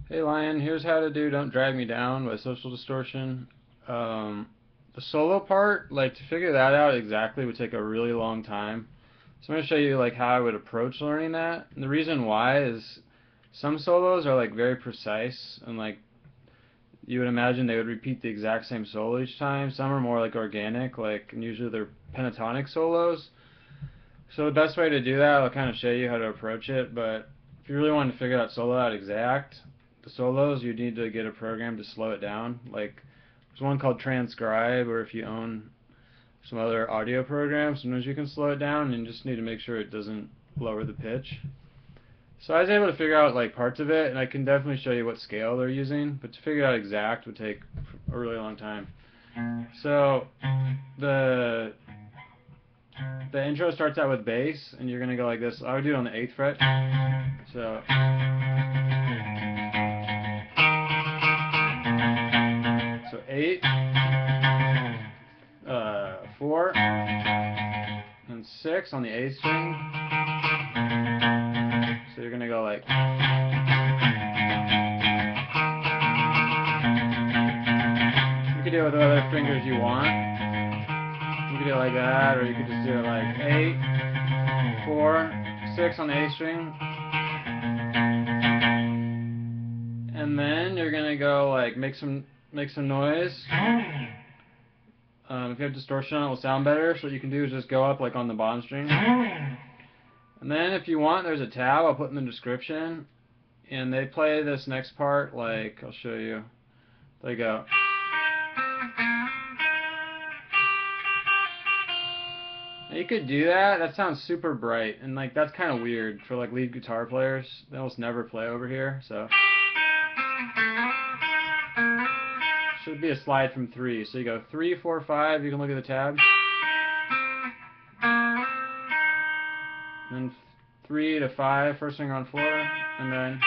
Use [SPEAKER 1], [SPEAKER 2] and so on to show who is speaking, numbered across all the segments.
[SPEAKER 1] Hey Lion, here's how to do Don't Drag Me Down by Social Distortion. The solo part, like to figure that out exactly would take a really long time. So I'm going to show you like how I would approach learning that. And the reason why is some solos are like very precise and like you would imagine they would repeat the exact same solo each time. Some are more like organic, like and usually they're pentatonic solos. So the best way to do that, I'll kind of show you how to approach it, but if you really want to figure that solo out exact, the solos, you need to get a program to slow it down. Like, there's one called Transcribe, or if you own some other audio programs, sometimes you can slow it down, and you just need to make sure it doesn't lower the pitch. So I was able to figure out like parts of it, and I can definitely show you what scale they're using, but to figure out exact would take a really long time. So the intro starts out with bass, and you're gonna go like this. I would do it on the 8th fret. So 8, 4, and 6 on the A string. So you're gonna go like. You can do it with whatever fingers you want. You could do it like that, or you could just do it like 8, 4, 6 on the A string. And then you're gonna go like make some noise. If you have distortion on it, will sound better. So what you can do is just go up like on the bottom string. And then if you want, there's a tab I'll put in the description. And they play this next part like, I'll show you. They go. Now you could do that. That sounds super bright. And like that's kind of weird for like lead guitar players. They almost never play over here. So. Should be a slide from 3. So you go 3, 4, 5. You can look at the tab. And then 3 to 5, first finger on 4, and then.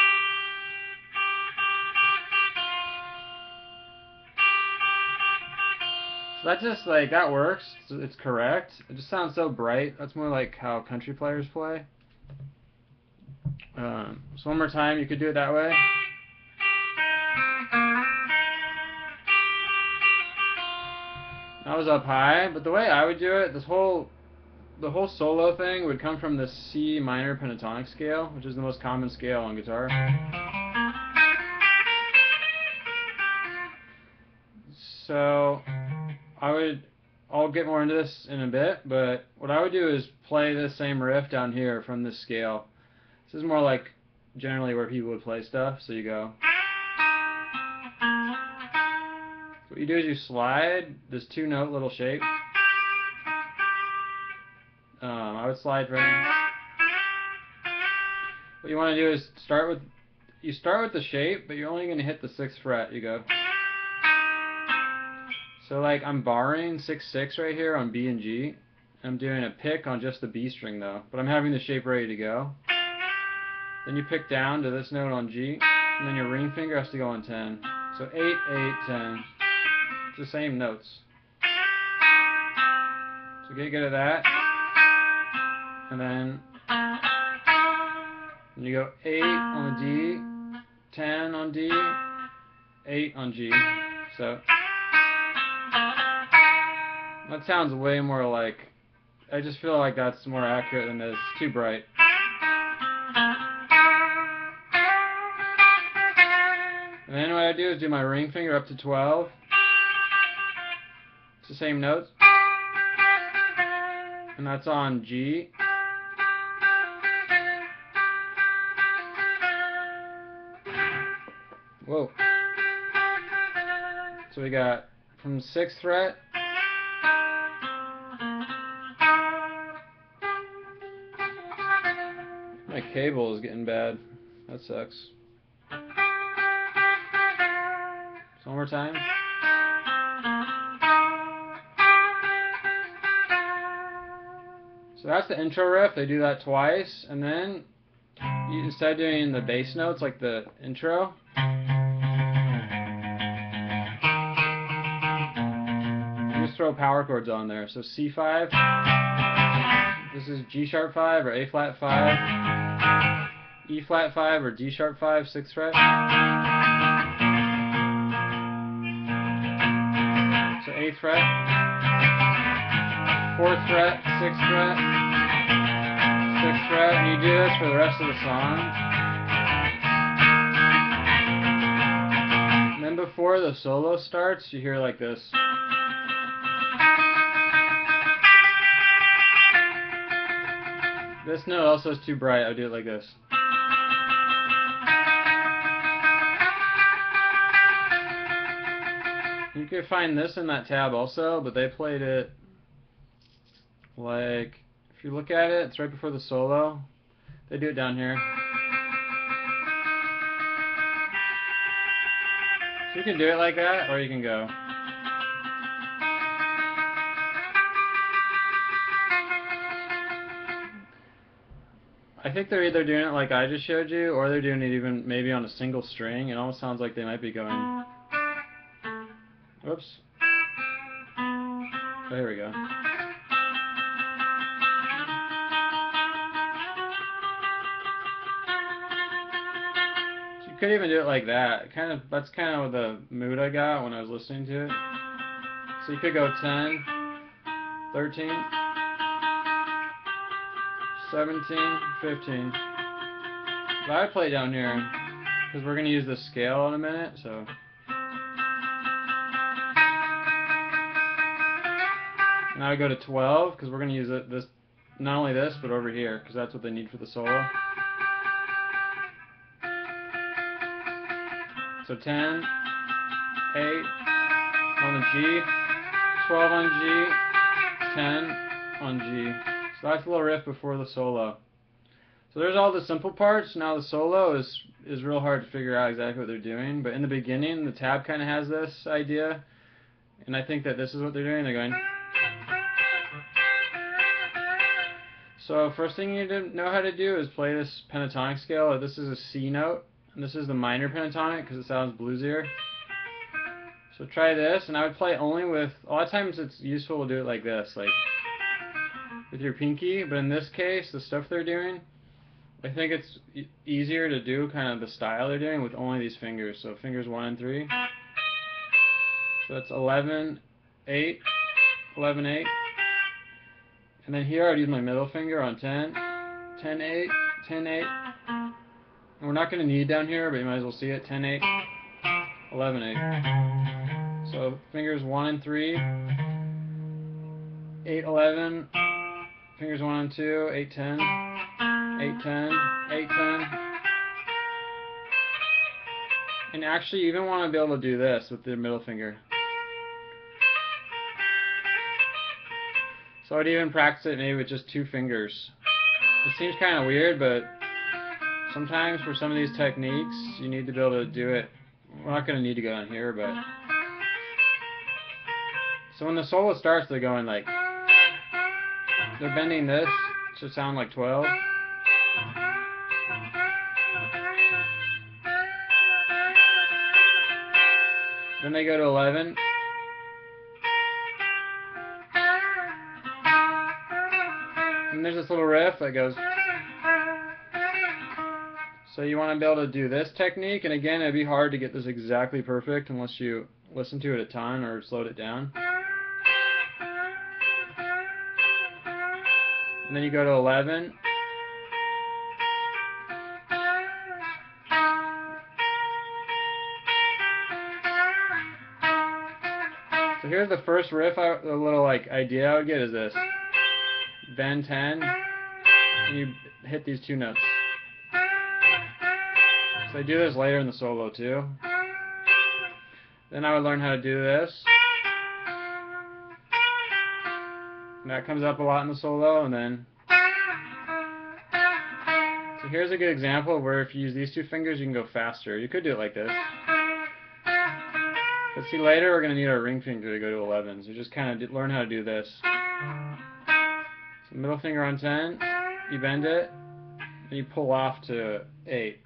[SPEAKER 1] So that's just like, that works. It's correct. It just sounds so bright. That's more like how country players play. So one more time, you could do it that way. That was up high, but the way I would do it, the whole solo thing would come from the C minor pentatonic scale, which is the most common scale on guitar. So I'll get more into this in a bit, but what I would do is play this same riff down here from this scale. This is more like generally where people would play stuff, so you go. So what you do is you slide this 2-note little shape. I would slide right. What you want to do is start with the shape, but you're only going to hit the 6th fret. You go. So like I'm barring 6, 6 right here on B and G. I'm doing a pick on just the B string though, but I'm having the shape ready to go. Then you pick down to this note on G, and then your ring finger has to go on 10. So 8, 8, 10. It's the same notes. So get good at that. And then you go 8 on the D, 10 on D, 8 on G. So that sounds way more like, I just feel like that's more accurate than this. It's too bright. And then what I do is do my ring finger up to 12. It's the same notes. And that's on G. Whoa. So we got from 6th fret. My cable is getting bad. That sucks. So one more time. So that's the intro riff. They do that twice, and then instead of doing the bass notes like the intro, you just throw power chords on there. So C5, this is G sharp 5 or A flat 5, E flat 5 or D sharp 5, 6th fret. So 8th fret, 4th fret, 6th fret, 6th fret, and you do this for the rest of the song. And then before the solo starts, you hear like this. This note also is too bright, I would do it like this. You could find this in that tab also, but they played it like, if you look at it, it's right before the solo. They do it down here. So you can do it like that, or you can go. I think they're either doing it like I just showed you, or they're doing it even maybe on a single string. It almost sounds like they might be going. Whoops. Oh, here we go. So you could even do it like that. That's kind of the mood I got when I was listening to it. So you could go 10, 13, 17, 15. But I play down here because we're going to use the scale in a minute, so. Now I go to 12 because we're going to use this, not only this, but over here because that's what they need for the solo. So 10, 8 on the G, 12 on G, 10 on G. So that's a little riff before the solo. So there's all the simple parts. Now the solo is real hard to figure out exactly what they're doing. But in the beginning, the tab kind of has this idea. And I think that this is what they're doing. They're going. So first thing you need to know how to do is play this pentatonic scale. This is a C note. And this is the minor pentatonic because it sounds bluesier. So try this. And I would play only with, a lot of times it's useful to do it like this. Like with your pinky, but in this case, the stuff they're doing, I think it's easier to do kind of the style they're doing with only these fingers. So fingers 1 and 3. So that's 11, 8, 11, 8. And then here I'd use my middle finger on 10, 10, 8, 10, 8. And we're not going to need down here, but you might as well see it. 10, 8, 11, 8. So fingers 1 and 3, 8, 11. Fingers 1 and 2, 8, 10, 8, 10, 8, 10. And actually, you even want to be able to do this with the middle finger. So I'd even practice it maybe with just 2 fingers. It seems kind of weird, but sometimes for some of these techniques, you need to be able to do it. We're not going to need to go down here, but. So when the solo starts, they're going like. They're bending this to sound like 12. Then they go to 11. And there's this little riff that goes. So you want to be able to do this technique, and again, it'd be hard to get this exactly perfect unless you listen to it a ton or slowed it down. And then you go to 11. So here's the first riff, the little like idea I would get is this. Bend 10, and you hit these 2 notes. So I do this later in the solo too. Then I would learn how to do this. And that comes up a lot in the solo, and then. So here's a good example of where if you use these 2 fingers, you can go faster. You could do it like this. But see, later we're going to need our ring finger to go to 11. So just kind of learn how to do this. So middle finger on 10, you bend it, and you pull off to 8.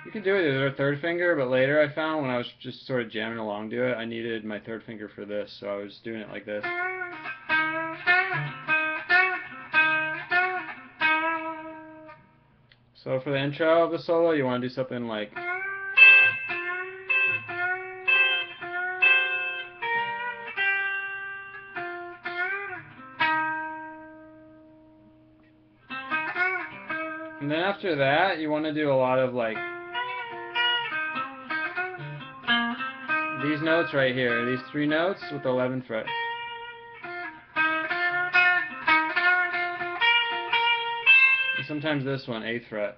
[SPEAKER 1] You can do it with a 3rd finger, but later I found when I was just sort of jamming along to it, I needed my 3rd finger for this, so I was doing it like this. So for the intro of the solo, you want to do something like. And then after that, you want to do a lot of like these notes right here, these 3 notes with the 11th fret. And sometimes this one, 8th fret.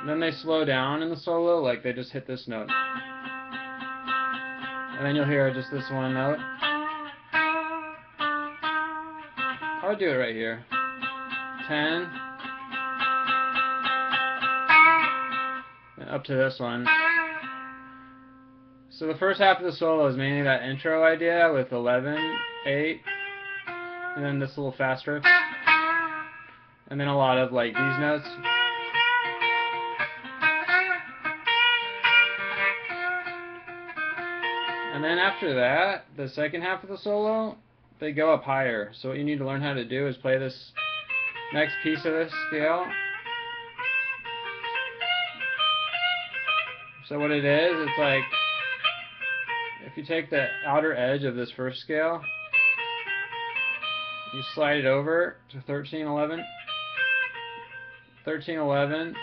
[SPEAKER 1] And then they slow down in the solo, like they just hit this note. And then you'll hear just this one note. I'll do it right here. 10. And up to this one. So the first half of the solo is mainly that intro idea with 11, 8, and then this little fast riff. And then a lot of like these notes. And then after that, the second half of the solo, they go up higher. So what you need to learn how to do is play this next piece of this scale. So what it is, it's like if you take the outer edge of this first scale, you slide it over to 13, 11, 13, 11,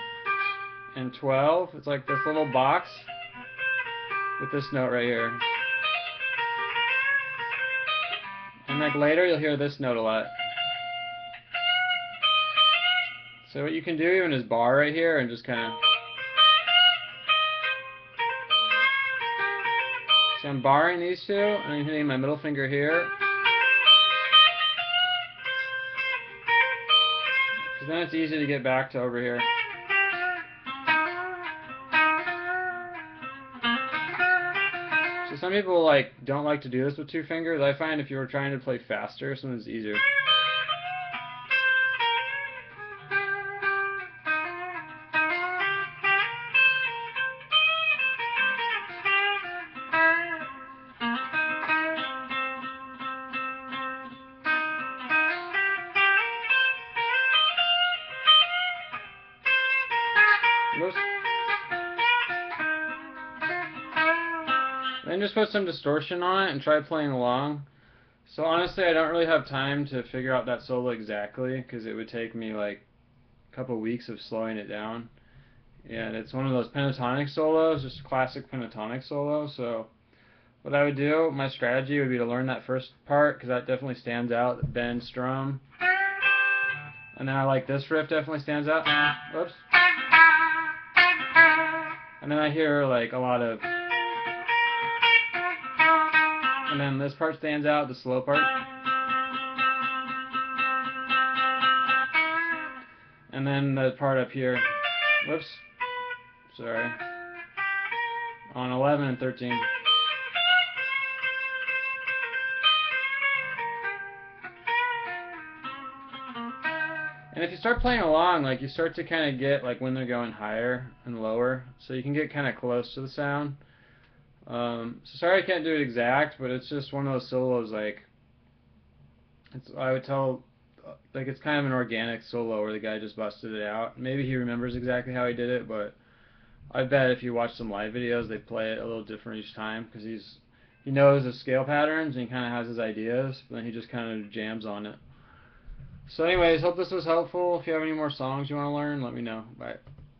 [SPEAKER 1] and 12. It's like this little box with this note right here. And like later you'll hear this note a lot. So what you can do even is bar right here and just kind of. So I'm barring these two and I'm hitting my middle finger here. Because then it's easy to get back to over here. So some people like don't like to do this with 2 fingers. I find if you were trying to play faster, something's easier. Then just put some distortion on it and try playing along. So honestly, I don't really have time to figure out that solo exactly because it would take me like a couple weeks of slowing it down. And it's one of those pentatonic solos, just a classic pentatonic solo. So what I would do, my strategy would be to learn that first part because that definitely stands out, the bend strum. And then I like this riff definitely stands out. Whoops. And then I hear like a lot of. And then this part stands out, the slow part. And then the part up here. Whoops. Sorry. On 11 and 13. And if you start playing along, like you start to kind of get like when they're going higher and lower, so you can get kind of close to the sound. So sorry I can't do it exact, but it's just one of those solos like I would tell like it's kind of an organic solo where the guy just busted it out. Maybe he remembers exactly how he did it, but I bet if you watch some live videos, they play it a little different each time because he knows the scale patterns and he kind of has his ideas, but then he just kind of jams on it. So anyways, hope this was helpful. If you have any more songs you want to learn, let me know. Bye.